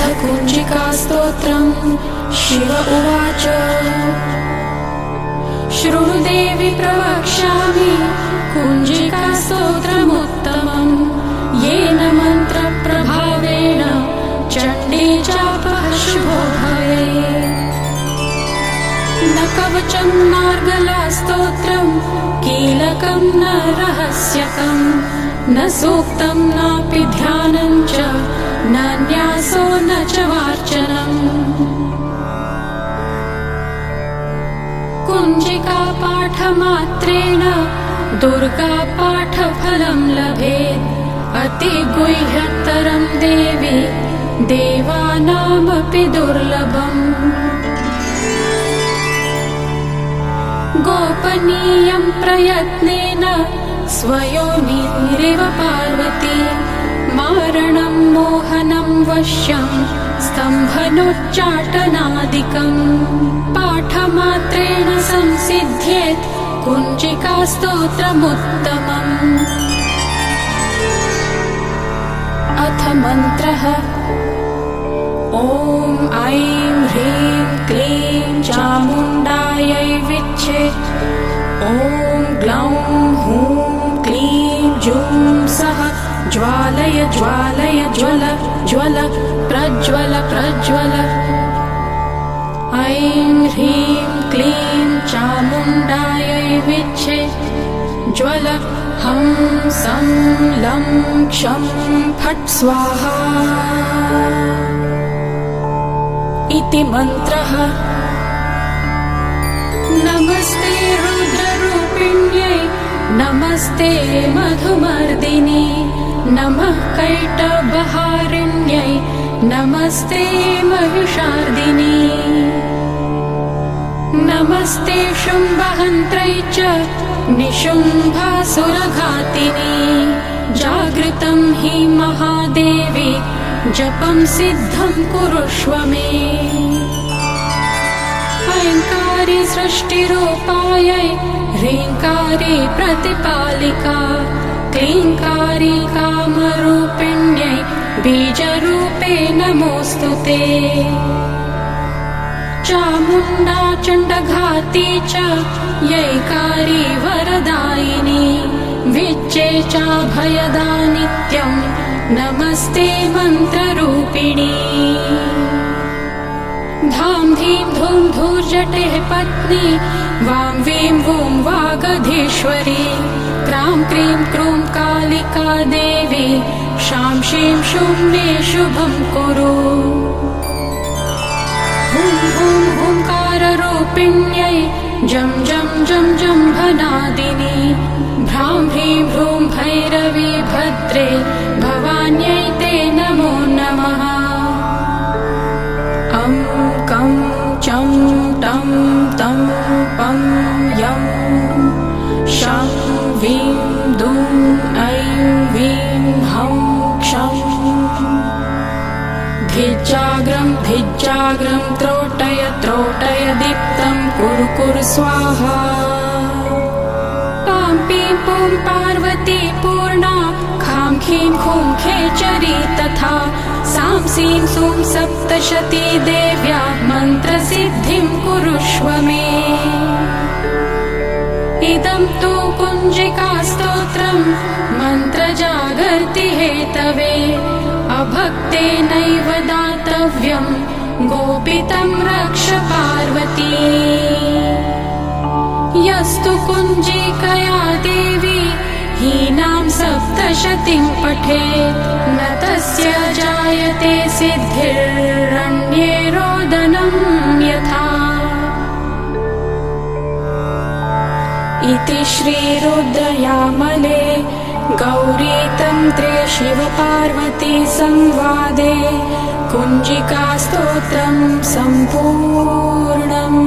अथ कुञ्जिकास्तोत्रम्। शिव उवाच शृणु देवि प्रवक्ष्यामि कुञ्जिकास्तोत्रमुत्तमम्। येन मन्त्रप्रभावेण चण्डी चापः शुभो भवेत्। न कवचं नार्गलास्तोत्रम् कीलकं न रहस्यकम् न सूक्तं नापि ध्यानं च न न्यासो न च वार्चनम्। कुञ्जिकापाठमात्रेण दुर्गापाठफलं लभेत्। अतिगुह्यतरं देवी देवानामपि दुर्लभम्। गोपनीयं प्रयत्नेन स्वयोनिरिव पार्वती। मारणं मोहनं वश्यं स्तम्भनोच्चाटनादिकम्। पाठमात्रेण संसिद्ध्येत् कुञ्जिकास्तोत्रमुत्तमम्। अथ मन्त्रः। ॐ ऐं ह्रीं क्लीं चामुण्डायै विच्चे। ॐ ग्लौं हूं क्लीं जूं सः ज्वालय ज्वालय ज्वल ज्वल प्रज्वल प्रज्वल। ऐं ह्रीं क्लीं चामुण्डायै विच्चे। ज्वल हं सं लं क्षं फट् स्वाहा इति मन्त्रः। नमस्ते रुद्ररूपिण्यै नमस्ते मधुमर्दिनी। नमः कैटभहारिण्यै नमस्ते महिषार्दिनी। नमस्ते शुम्भहन्त्रै च निशुम्भासुरघातिनी। जागृतं हि महादेवी जपं सिद्धं कुरुष्व मे। ऐङ्कारी सृष्टिरूपायै ह्रीङ्कारी प्रतिपालिका। क्लीङ्कारी कामरूपिण्यै बीजरूपे नमोऽस्तु ते। चामुण्डा चण्डघाती च यैकारी वरदायिनी। विच्चे चाभयदा नित्यं नमस्ते मन्त्ररूपिणी। धां धीं धूं धूर्जटेः पत्नी वां वीं वूं वागधीश्वरी। क्रां क्रीं क्रूं कालिका देवी शां शीं शूं मे शुभं कुरु। हुं हुं हुंकाररूपिण्यै जं जं जं जम्भनादिनी। भ्रां ह्रीं भ्रूं भैरवी भद्रे भवान्यै ते नमो नमः। अं कं चं टं तं पं यं शं वीं दूं ऐं वीं हं क्षं। धिज्जाग्रं धिज्जाग्रं त्रोटय त्रोटय दीप्तं कुरु कुरु स्वाहा। पां पीं पूं पार्वती पूर्णा खां खीं खूं खेचरी तथा। सां सीं सूं सप्तशती देव्या मन्त्रसिद्धिं कुरुष्व मे। इदं तु कुञ्जिकास्तोत्रम् मन्त्रजागर्ति हेतवे। अभक्तेनैव दातव्यं गोपितं रक्ष पार्वती। यस्तु कुञ्जिकया देवी हीनां सप्तशतीं पठेत् न तस्य जायते सिद्धिरन्ये रोदनं यथा। इति श्रीरुद्रयामले गौरीतन्त्रे शिवपार्वती संवादे कुञ्जिकास्तोत्रं सम्पूर्णम्।